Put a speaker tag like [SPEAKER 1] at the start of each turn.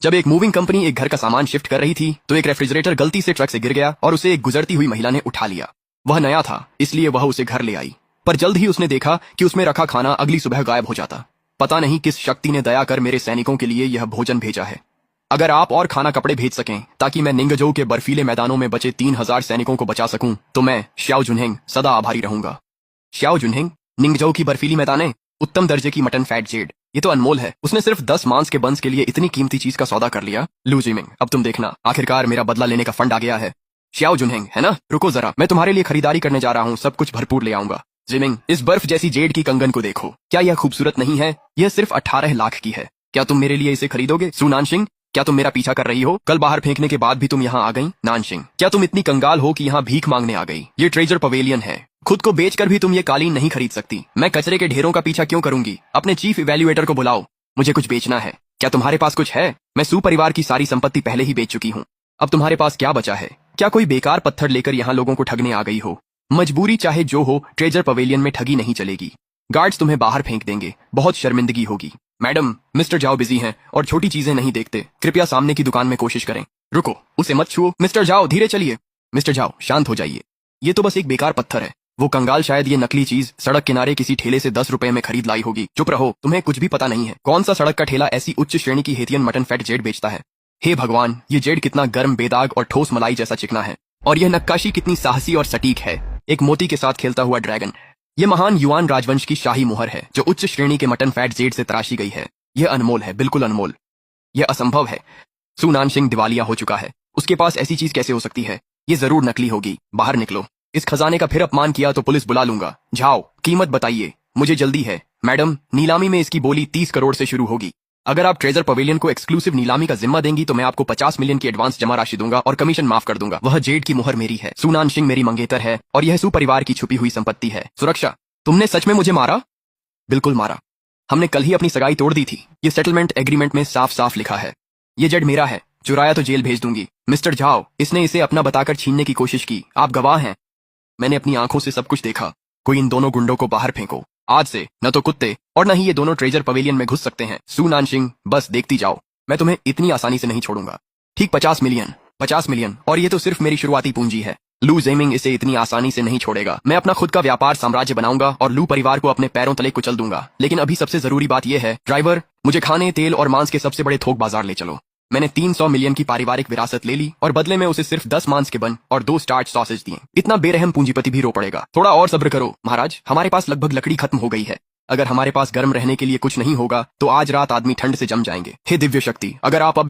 [SPEAKER 1] जब एक moving company एक घर का सामान शिफ्ट कर रही थी तो एक रेफ्रिजरेटर गलती से ट्रक से गिर गया और उसे एक गुजरती हुई महिला ने उठा लिया। वह नया था, इसलिए वह उसे घर ले आई, पर जल्द ही उसने देखा कि उसमें रखा खाना अगली सुबह गायब हो जाता। पता नहीं किस शक्ति ने दया कर मेरे सैनिकों के लिए यह भोजन भेजा है। अगर आप और खाना कपड़े भेज सकें ताकि मैं निंगजोउ के बर्फीले मैदानों में बचे 3000 सैनिकों को बचा सकूं, तो मैं श्याओ जुनहेंग सदा आभारी रहूंगा। श्याओ जुनहेंग, निंगजोउ की बर्फीली मैदानें, उत्तम दर्जे की मटन फैट जेड, ये तो अनमोल है। उसने सिर्फ 10 मांस के बंस के लिए इतनी कीमती चीज का सौदा कर लिया। लू जिमिंग, अब तुम देखना, आखिरकार मेरा बदला लेने का फंड आ गया है। श्याओ जुनहेंग, है ना? रुको जरा, मैं तुम्हारे लिए खरीदारी करने जा रहा हूँ, सब कुछ भरपूर ले आऊंगा। जिमिंग, इस बर्फ जैसी जेड की कंगन को देखो, क्या यह खूबसूरत नहीं है? यह सिर्फ 18 लाख की है। क्या तुम मेरे लिए इसे खरीदोगे? सु नानशिंग, क्या तुम मेरा पीछा कर रही हो? कल बाहर फेंकने के बाद भी तुम यहाँ आ गई। नानशिंग, क्या तुम इतनी कंगाल हो कि यहाँ भीख मांगने आ गई? ये ट्रेजर पवेलियन है, खुद को बेचकर भी तुम ये कालीन नहीं खरीद सकती। मैं कचरे के ढेरों का पीछा क्यों करूंगी? अपने चीफ इवैल्यूएटर को बुलाओ, मुझे कुछ बेचना है। क्या तुम्हारे पास कुछ है? मैं सु परिवार की सारी संपत्ति पहले ही बेच चुकी हूँ। अब तुम्हारे पास क्या बचा है? क्या कोई बेकार पत्थर लेकर यहाँ लोगों को ठगने आ गई हो? मजबूरी चाहे जो हो, ट्रेजर पवेलियन में ठगी नहीं चलेगी। गार्ड्स तुम्हें बाहर फेंक देंगे, बहुत शर्मिंदगी होगी। मैडम, मिस्टर जाओ बिजी हैं और छोटी चीजें नहीं देखते, कृपया सामने की दुकान में कोशिश करें। रुको, उसे मत छुओ। मिस्टर जाओ, धीरे चलिए। मिस्टर जाओ, शांत हो जाइए, ये तो बस एक बेकार पत्थर है। वो कंगाल शायद ये नकली चीज सड़क किनारे किसी ठेले से 10 रुपए में खरीद लाई होगी। चुप रहो, तुम्हें कुछ भी पता नहीं है। कौन सा सड़क का ठेला ऐसी उच्च श्रेणी की हेथियन मटन फैट जेड बेचता है? हे भगवान, ये जेड कितना गर्म, बेदाग और ठोस मलाई जैसा चिकना है, और यह नक्काशी कितनी साहसी और सटीक है। एक मोती के साथ खेलता हुआ ड्रैगन। ये महान युआन राजवंश की शाही मुहर है जो उच्च श्रेणी के मटन फैट जेड से तराशी गई है। यह अनमोल है, बिल्कुल अनमोल। यह असंभव है। सु नानशिंग दिवालिया हो चुका है, उसके पास ऐसी चीज कैसे हो सकती है? ये जरूर नकली होगी। बाहर निकलो, इस खजाने का फिर अपमान किया तो पुलिस बुला लूंगा। जाओ, कीमत बताइए, मुझे जल्दी है। मैडम, नीलामी में इसकी बोली 30 करोड़ से शुरू होगी। अगर आप ट्रेजर पवेलियन को एक्सक्लूसिव नीलामी का जिम्मा देंगी तो मैं आपको 50 मिलियन की एडवांस जमा राशि दूंगा और कमीशन माफ कर दूंगा। वह जेड की मुहर मेरी है। सु नानशिंग मेरी मंगेतर है और यह सु परिवार की छुपी हुई संपत्ति है। सुरक्षा, तुमने सच में मुझे मारा? बिल्कुल मारा। हमने कल ही अपनी सगाई तोड़ दी थी। ये सेटलमेंट एग्रीमेंट में साफ साफ लिखा है। ये जेड मेरा है, चुराया तो जेल भेज दूंगी। मिस्टर झाओ, इसने इसे अपना बताकर छीनने की कोशिश की, आप गवाह हैं। मैंने अपनी आंखों से सब कुछ देखा। कोई इन दोनों गुंडों को बाहर फेंको। आज से न तो कुत्ते और न ही ये दोनों ट्रेजर पवेलियन में घुस सकते हैं। सु नानशिंग, बस देखती जाओ, मैं तुम्हें इतनी आसानी से नहीं छोड़ूंगा। ठीक 50 मिलियन, 50 मिलियन, और ये तो सिर्फ मेरी शुरुआती पूंजी है। लू जेमिंग इसे इतनी आसानी से नहीं छोड़ेगा। मैं अपना खुद का व्यापार साम्राज्य बनाऊंगा और लू परिवार को अपने पैरों तले कुचल दूंगा। लेकिन अभी सबसे जरूरी बात यह है, ड्राइवर, मुझे खाने, तेल और मांस के सबसे बड़े थोक बाजार ले चलो। मैंने 300 मिलियन की पारिवारिक विरासत ले ली और बदले में उसे सिर्फ 10 मांस के बन और 2 स्टार्च सॉसेज दिए। इतना बेरहम पूंजीपति भी रो पड़ेगा। थोड़ा और सब्र करो महाराज, हमारे पास लगभग लकड़ी खत्म हो गई है। अगर हमारे पास गर्म रहने के लिए कुछ नहीं होगा तो आज रात आदमी ठंड से जम जाएंगे। हे दिव्य शक्ति, अगर आप अब